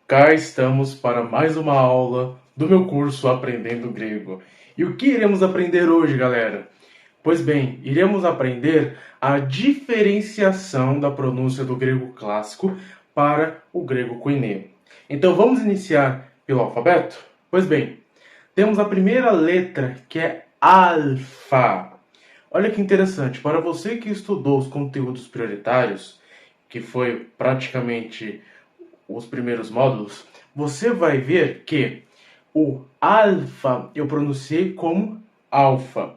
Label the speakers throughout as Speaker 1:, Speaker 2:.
Speaker 1: Cá estamos para mais uma aula do meu curso Aprendendo Grego. E o que iremos aprender hoje, galera? Pois bem, iremos aprender a diferenciação da pronúncia do grego clássico para o grego koiné. Então vamos iniciar pelo alfabeto? Pois bem, temos a primeira letra, que é alfa. Olha que interessante, para você que estudou os conteúdos prioritários, que foi praticamente os primeiros módulos, você vai ver que o alfa eu pronunciei como alfa.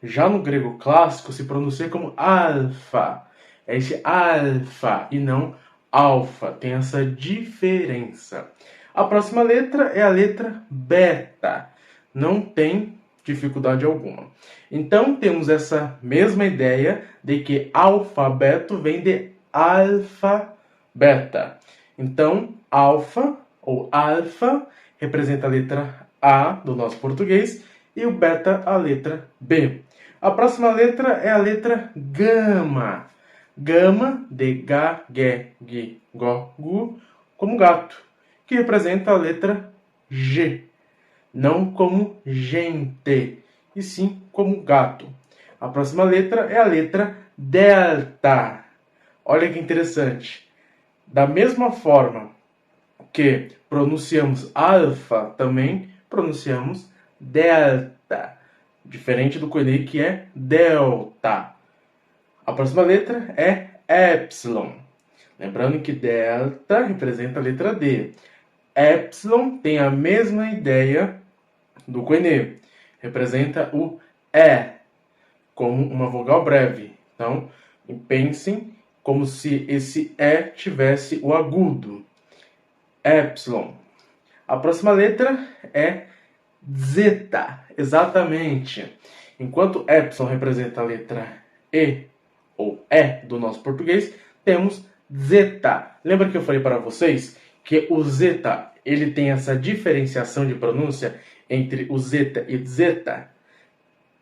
Speaker 1: Já no grego clássico se pronuncia como alfa. É esse alfa e não alfa. Tem essa diferença. A próxima letra é a letra beta. Não tem dificuldade alguma. Então temos essa mesma ideia de que alfabeto vem de alfa, beta. Então, alfa ou alfa representa a letra A do nosso português e o beta a letra B. A próxima letra é a letra gama. Gama de ga, ge, gi, go, gu, como gato, que representa a letra G. Não como gente, e sim como gato. A próxima letra é a letra delta. Olha que interessante. Da mesma forma que pronunciamos alfa, também pronunciamos delta. Diferente do koiné, que é delta. A próxima letra é epsilon. Lembrando que delta representa a letra D. Epsilon tem a mesma ideia do koiné. Representa o E, como uma vogal breve. Então, pensem como se esse E tivesse o agudo. Epsilon. A próxima letra é zeta. Exatamente. Enquanto epsilon representa a letra E ou E do nosso português, temos zeta. Lembra que eu falei para vocês que o zeta ele tem essa diferenciação de pronúncia entre o zeta e zeta?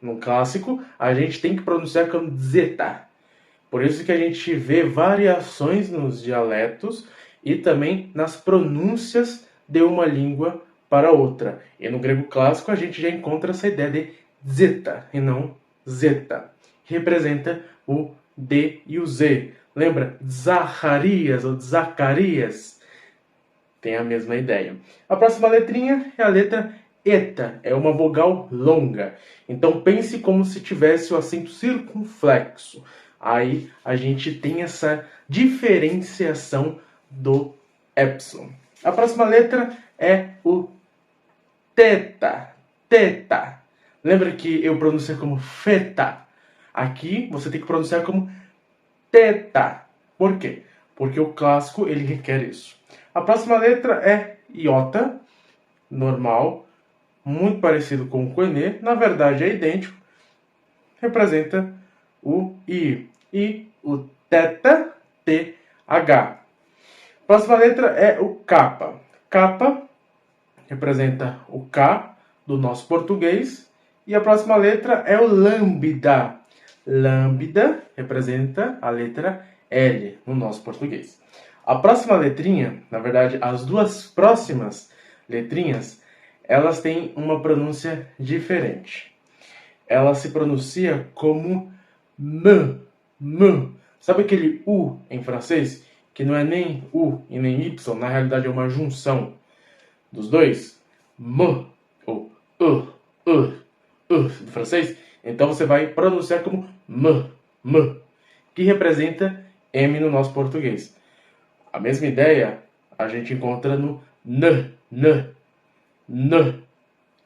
Speaker 1: No clássico, a gente tem que pronunciar como zeta. Por isso que a gente vê variações nos dialetos e também nas pronúncias de uma língua para outra. E no grego clássico a gente já encontra essa ideia de zeta e não zeta. Representa o D e o Z. Lembra? Zacarias ou Zacarias. Tem a mesma ideia. A próxima letrinha é a letra eta. É uma vogal longa. Então pense como se tivesse o acento circunflexo. Aí a gente tem essa diferenciação do epsilon. A próxima letra é o teta. Teta. Lembra que eu pronunciei como feta? Aqui você tem que pronunciar como teta. Por quê? Porque o clássico ele requer isso. A próxima letra é iota, normal, muito parecido com o koiné, na verdade é idêntico, representa o I. E o teta, TH. Próxima letra é o capa. Capa representa o K do nosso português. E a próxima letra é o lambda. Lambda representa a letra L no nosso português. A próxima letrinha, na verdade, as duas próximas letrinhas, elas têm uma pronúncia diferente. Ela se pronuncia como M. M. Sabe aquele U em francês? Que não é nem U e nem Y, na realidade é uma junção dos dois. M ou do francês. Então você vai pronunciar como M, que representa M no nosso português. A mesma ideia a gente encontra no N,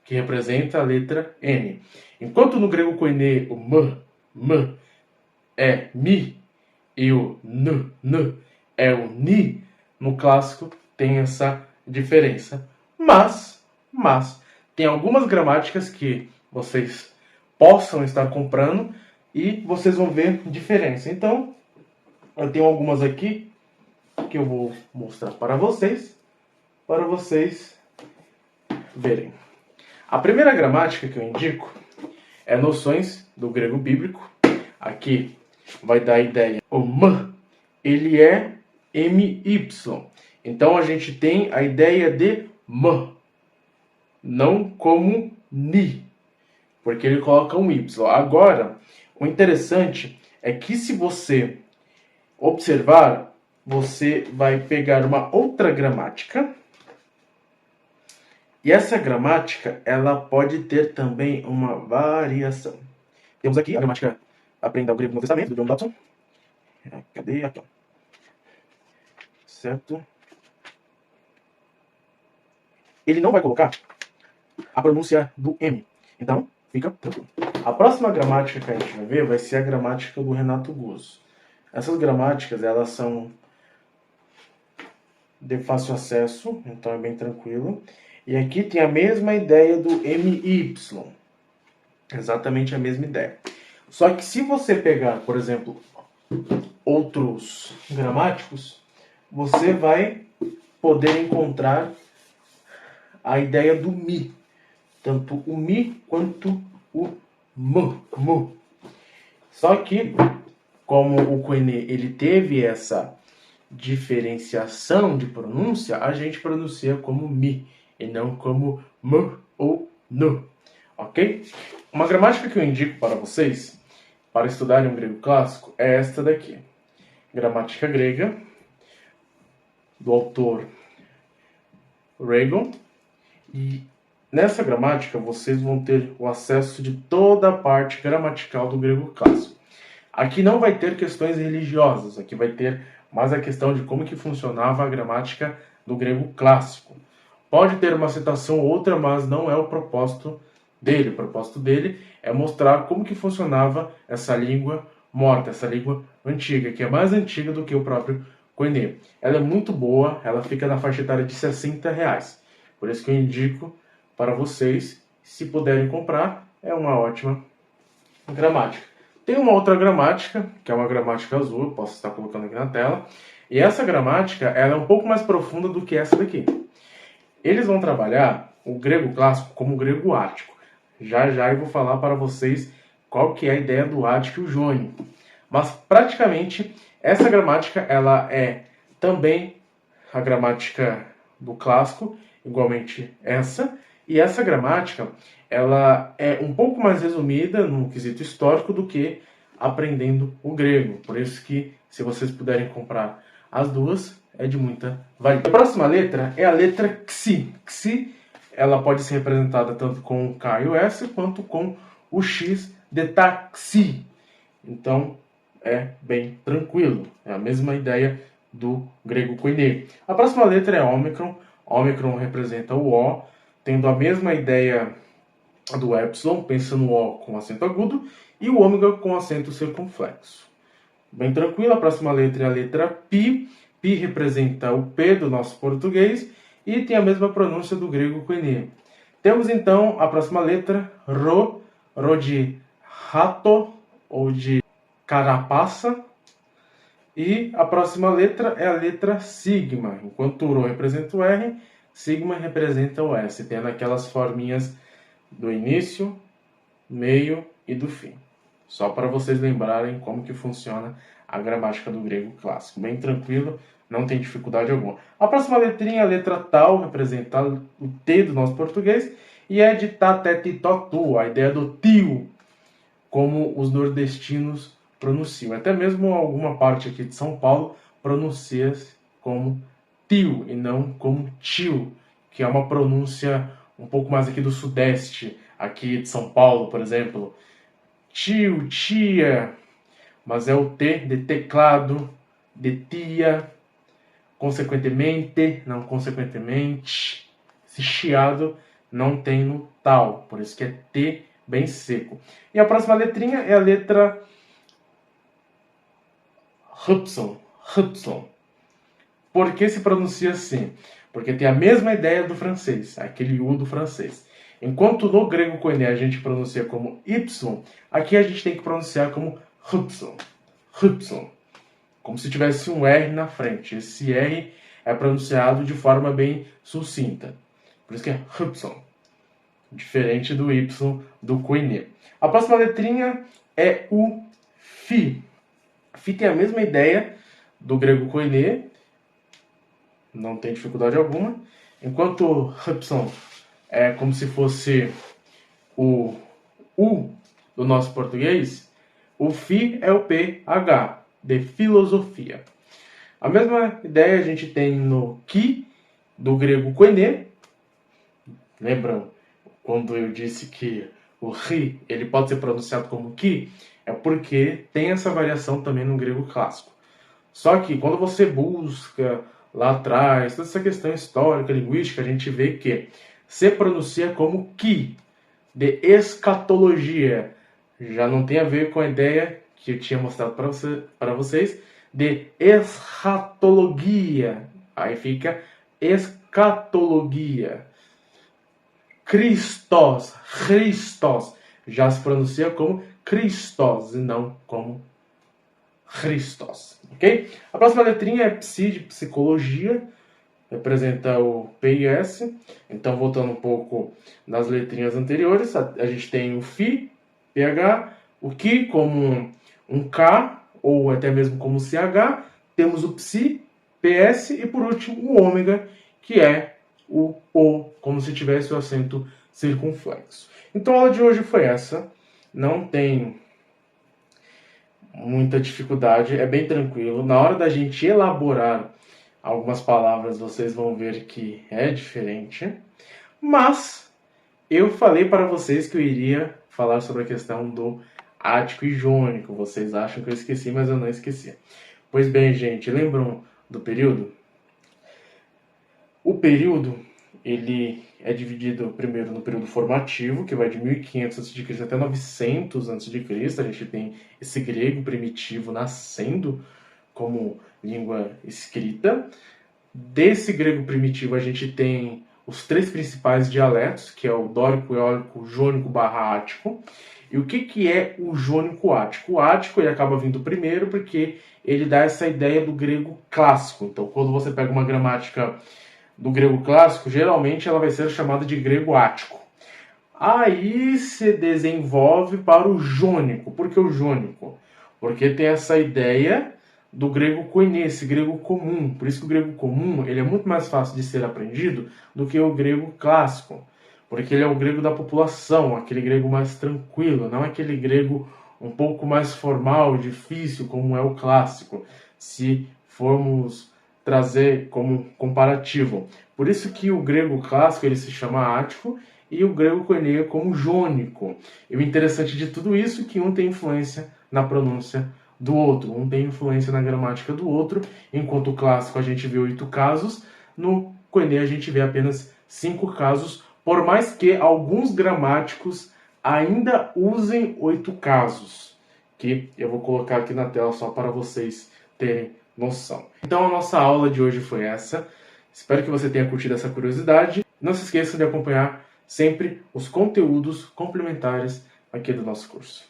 Speaker 1: que representa a letra N. Enquanto no grego koiné o M é mi e o N é o ni, no clássico tem essa diferença. Mas tem algumas gramáticas que vocês possam estar comprando e vocês vão ver diferença. Então, eu tenho algumas aqui que eu vou mostrar para vocês verem. A primeira gramática que eu indico é noções do grego bíblico. Aqui vai dar a ideia. O M, ele é MY. Então a gente tem a ideia de m, não como ni, porque ele coloca um y. Agora, o interessante é que se você observar, você vai pegar uma outra gramática. E essa gramática, ela pode ter também uma variação. Temos aqui a gramática Aprenda o Grego no Testamento, do John Dobson. Cadê? Aqui, ó. Certo? Ele não vai colocar a pronúncia do M. Então, fica tranquilo. A próxima gramática que a gente vai ver vai ser a gramática do Renato Guzzo. Essas gramáticas, elas são de fácil acesso, então é bem tranquilo. E aqui tem a mesma ideia do MY. Exatamente a mesma ideia. Só que se você pegar, por exemplo, outros gramáticos, você vai poder encontrar a ideia do mi. Tanto o mi quanto o mu. Só que, como o Koine ele teve essa diferenciação de pronúncia, a gente pronuncia como mi e não como m ou nu. Ok? Uma gramática que eu indico para vocês, para estudarem um grego clássico, é esta daqui. Gramática grega, do autor Regon. E nessa gramática vocês vão ter o acesso de toda a parte gramatical do grego clássico. Aqui não vai ter questões religiosas, aqui vai ter mais a questão de como que funcionava a gramática do grego clássico. Pode ter uma citação ou outra, mas não é o propósito dele. O propósito dele é mostrar como que funcionava essa língua morta, essa língua antiga, que é mais antiga do que o próprio Koine. Ela é muito boa, ela fica na faixa etária de R$60. Por isso que eu indico para vocês, se puderem comprar, é uma ótima gramática. Tem uma outra gramática, que é uma gramática azul, eu posso estar colocando aqui na tela. E essa gramática, ela é um pouco mais profunda do que essa daqui. Eles vão trabalhar o grego clássico como o grego ático. Já já eu vou falar para vocês qual que é a ideia do ático e o jônico. Mas praticamente essa gramática ela é também a gramática do clássico, igualmente essa. E essa gramática ela é um pouco mais resumida no quesito histórico do que aprendendo o grego. Por isso que se vocês puderem comprar as duas, é de muita valia. A próxima letra é a letra Xi. Xi, ela pode ser representada tanto com o K e o S, quanto com o X de taxi. Então, é bem tranquilo. É a mesma ideia do grego Koine. A próxima letra é ômicron. Ômicron representa o O, tendo a mesma ideia do epsilon, pensa no O com acento agudo, e o ômega com acento circunflexo. Bem tranquilo. A próxima letra é a letra Pi. Pi representa o P do nosso português e tem a mesma pronúncia do grego Koine. Temos então a próxima letra, Rho, Rho de rato ou de carapaça. E a próxima letra é a letra Sigma. Enquanto o Rho representa o R, Sigma representa o S, tendo aquelas forminhas do início, meio e do fim. Só para vocês lembrarem como que funciona a gramática do grego clássico. Bem tranquilo, não tem dificuldade alguma. A próxima letrinha, a letra Tau, representa o T do nosso português, e é de tatetitotu, a ideia do tio, como os nordestinos pronunciam. Até mesmo alguma parte aqui de São Paulo pronuncia-se como tio e não como tio, que é uma pronúncia um pouco mais aqui do sudeste, aqui de São Paulo, por exemplo. Tio, tia, mas é o T de teclado, de tia, consequentemente, não consequentemente. Esse chiado não tem no tal, por isso que é T bem seco. E a próxima letrinha é a letra Y. Y. Por que se pronuncia assim? Porque tem a mesma ideia do francês, aquele U do francês. Enquanto no grego Koine a gente pronuncia como Y, aqui a gente tem que pronunciar como Y. Y. Como se tivesse um R na frente. Esse R é pronunciado de forma bem sucinta. Por isso que é Y. Diferente do Y do Koine. A próxima letrinha é o Fi. Fi tem a mesma ideia do grego Koine, não tem dificuldade alguma. Enquanto Hudson é como se fosse o U do nosso português, o Fi é o PH, de filosofia. A mesma ideia a gente tem no Ki, do grego koine. Lembram quando eu disse que o Ri ele pode ser pronunciado como Ki? É porque tem essa variação também no grego clássico. Só que quando você busca lá atrás, toda essa questão histórica, linguística, a gente vê que se pronuncia como Ki, de escatologia. Já não tem a ver com a ideia que eu tinha mostrado para vocês de escatologia. Aí fica escatologia. Christos, já se pronuncia como Christos e não como Christos, ok? A próxima letrinha é psi, de psicologia, representa o P e S. Então, voltando um pouco nas letrinhas anteriores, a gente tem o Fi, PH, o Ki como um K, ou até mesmo como CH, temos o Psi, PS, e por último o ômega, que é o O, como se tivesse o acento circunflexo. Então a aula de hoje foi essa, não tem muita dificuldade, é bem tranquilo. Na hora da gente elaborar algumas palavras, vocês vão ver que é diferente. Mas eu falei para vocês que eu iria falar sobre a questão do ático e jônico. Vocês acham que eu esqueci, mas eu não esqueci. Pois bem, gente, lembram do período? O período, ele é dividido primeiro no período formativo, que vai de 1500 a.C. até 900 a.C. A gente tem esse grego primitivo nascendo como língua escrita. Desse grego primitivo a gente tem os três principais dialetos, que é o dórico, eólico, jônico barra ático. E o que é o jônico ático? O ático ele acaba vindo primeiro porque ele dá essa ideia do grego clássico. Então, quando você pega uma gramática do grego clássico, geralmente ela vai ser chamada de grego ático. Aí se desenvolve para o jônico. Por que o jônico? Porque tem essa ideia do grego koine, esse grego comum. Por isso que o grego comum ele é muito mais fácil de ser aprendido do que o grego clássico. Porque ele é o grego da população, aquele grego mais tranquilo, não aquele grego um pouco mais formal, difícil, como é o clássico, se formos trazer como comparativo. Por isso que o grego clássico ele se chama ático e o grego koine como jônico. E o interessante de tudo isso é que um tem influência na pronúncia do outro, um tem influência na gramática do outro, enquanto o clássico a gente vê 8 casos, no koine a gente vê apenas 5 casos, por mais que alguns gramáticos ainda usem 8 casos, que eu vou colocar aqui na tela só para vocês terem noção. Então a nossa aula de hoje foi essa. Espero que você tenha curtido essa curiosidade. Não se esqueça de acompanhar sempre os conteúdos complementares aqui do nosso curso.